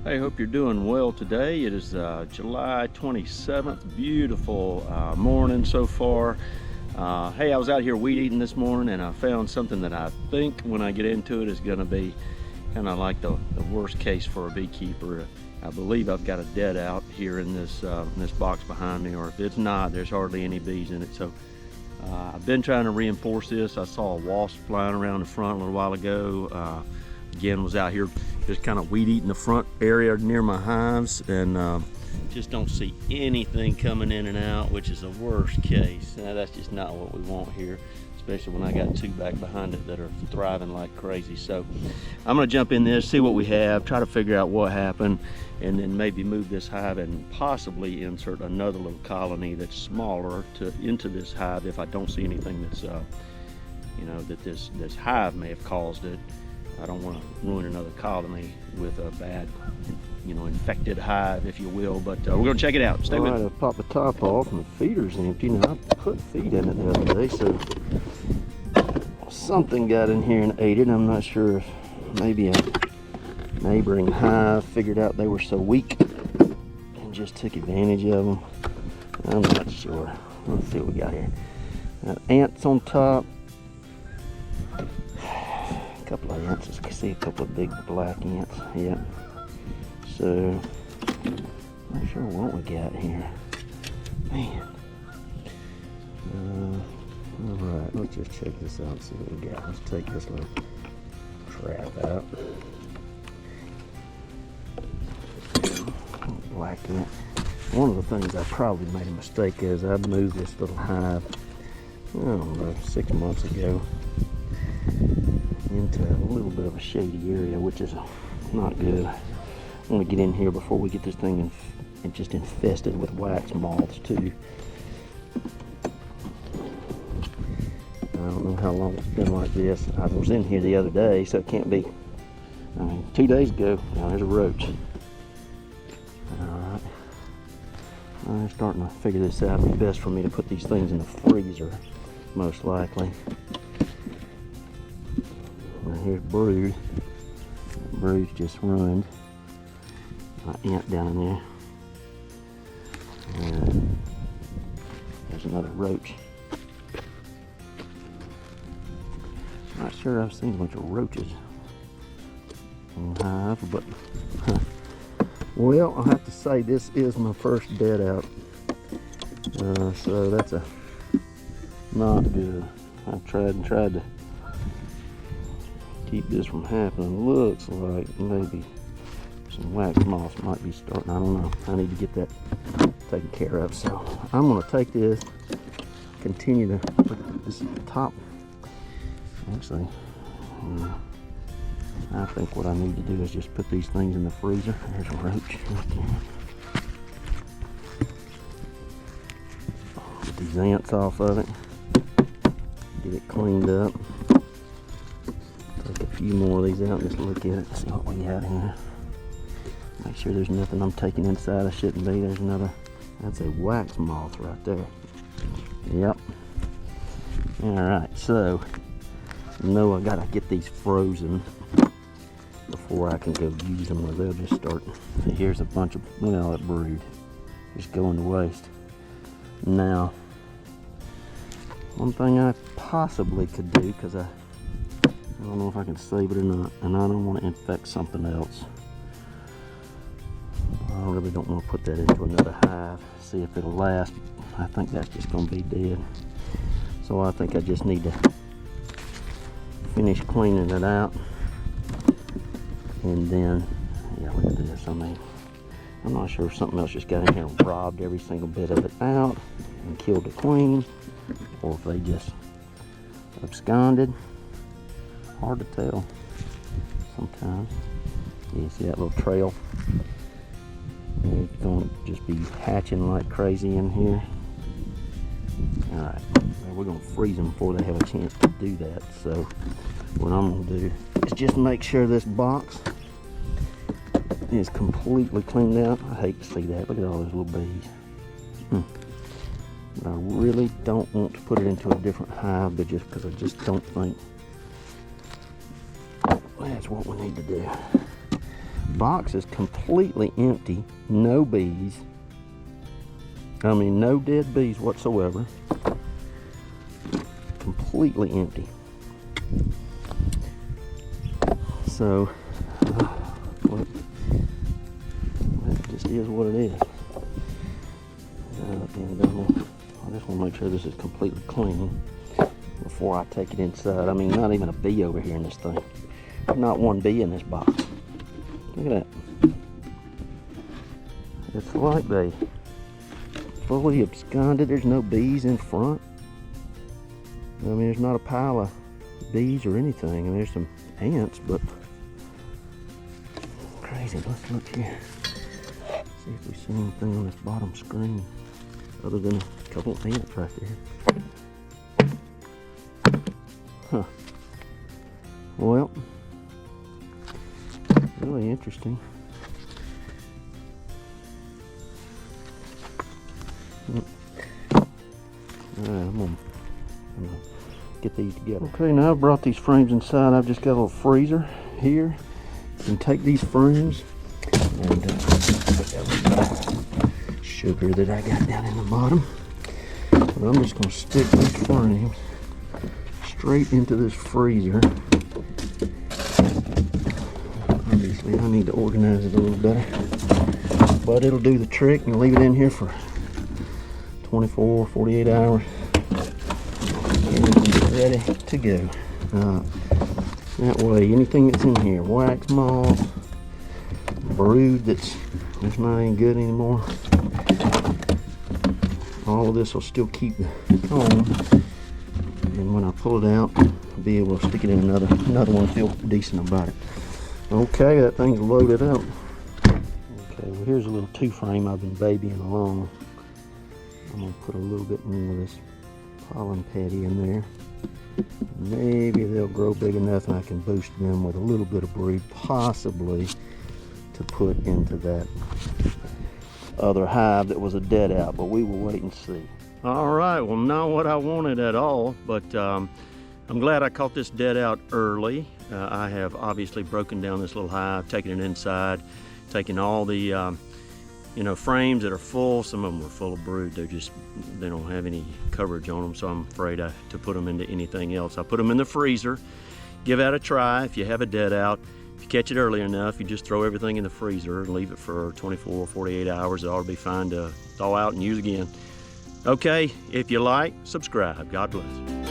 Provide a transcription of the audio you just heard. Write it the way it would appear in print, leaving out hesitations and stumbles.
Hey, hope you're doing well today. It is July 27th. Beautiful morning so far. Hey, I was out here weed eating this morning and I found something that I think when I get into it is going to be kind of like the worst case for a beekeeper. I believe I've got a dead out here in this box behind me, or if it's not, there's hardly any bees in it. So I've been trying to reinforce this. I saw a wasp flying around the front a little while ago. Again, was out here just kind of weed eating the front area near my hives, and just don't see anything coming in and out, which is the worst case. That's just not what we want here, especially when I got two back behind it that are thriving like crazy. So I'm gonna jump in there, see what we have, try to figure out what happened, and then maybe move this hive and possibly insert another little colony that's smaller into this hive if I don't see anything that's that this hive may have caused it. I don't want to ruin another colony with a bad, infected hive, if you will. But we're going to check it out. Stay with me. I popped the top off and the feeder's empty. I put feed in it the other day, so something got in here and ate it. I'm not sure if maybe a neighboring hive figured out they were so weak and just took advantage of them. I'm not sure. Let's see what we got here. Got ants on top. Couple of ants. I can see a couple of big black ants. Yeah. So, not sure what we got here. Man. Alright, let's just check this out and see what we got. Let's take this little trap out. Black ant. One of the things I probably made a mistake is I moved this little hive, I don't know, 6 months ago, into a little bit of a shady area, which is not good. I want to get in here before we get this thing just infested with wax moths too. I don't know how long it's been like this. I was in here the other day, so it can't be. 2 days ago. Now there's a roach. Alright. I'm starting to figure this out. It'd be best for me to put these things in the freezer, most likely. Here's brood. Brood's just ruined. My ant down in there. And there's another roach. Not sure I've seen a bunch of roaches in the hive, but well, I'll have to say this is my first dead out. So that's not good. I've tried to keep this from happening. Looks like maybe some wax moths might be starting. I don't know. I need to get that taken care of. So I'm going to take this, continue to put this at the top. Actually, I think what I need to do is just put these things in the freezer. There's a roach right there. Get these ants off of it. Get it cleaned up. Take a few more of these out and just look at it, see what we got here. Make sure there's nothing I'm taking inside I shouldn't be. There's another, that's a wax moth right there. Yep. Alright, so I gotta get these frozen before I can go use them, or they'll just start. Here's a bunch of, that brood just going to waste. Now, one thing I possibly could do, because I don't know if I can save it or not, and I don't want to infect something else. I really don't want to put that into another hive, see if it'll last. I think that's just going to be dead. So I think I just need to finish cleaning it out. And then, yeah, look at this. I mean, I'm not sure if something else just got in here and robbed every single bit of it out and killed the queen, or if they just absconded. Hard to tell sometimes. You see that little trail? It's going to just be hatching like crazy in here. Alright, well, we're going to freeze them before they have a chance to do that. So what I'm going to do is just make sure this box is completely cleaned out. I hate to see that. Look at all those little bees. But I really don't want to put it into a different hive, but just because I just don't think that's what we need to do. box is completely empty. No bees. I mean, no dead bees whatsoever. Completely empty. So, well, that just is what it is. I just want to make sure this is completely clean before I take it inside. I mean, not even a bee over here in this thing. Not one bee in this box. Look at that. It's like they fully absconded. There's no bees in front. I mean, there's not a pile of bees or anything. And there's some ants, but crazy. Let's look here. See if we see anything on this bottom screen other than a couple of ants right there. Huh. Well, really interesting. Alright, I'm gonna get these together. Okay, now I've brought these frames inside. I've just got a little freezer here. You can take these frames and sugar that I got down in the bottom. But I'm just gonna stick these frames straight into this freezer. Obviously, I need to organize it a little better, but it'll do the trick. And leave it in here for 24, 48 hours, and it'll be ready to go. That way, anything that's in here, wax moths, brood that's not any good anymore, all of this will still keep the comb. And when I pull it out, I'll be able to stick it in another one, feel decent about it. Okay, that thing's loaded up. Okay, well, here's a little 2-frame I've been babying along. I'm gonna put a little bit more of this pollen patty in there. Maybe they'll grow big enough and I can boost them with a little bit of brood, possibly to put into that other hive that was a dead out, but we will wait and see. All right, well, not what I wanted at all, but I'm glad I caught this dead out early. I have obviously broken down this little hive, taken it inside, taken all the frames that are full. Some of them are full of brood. They don't have any coverage on them, so I'm afraid to put them into anything else. I put them in the freezer, give that a try. If you have a dead out, if you catch it early enough, you just throw everything in the freezer and leave it for 24 or 48 hours. It ought to be fine to thaw out and use again. Okay, if you like, subscribe. God bless.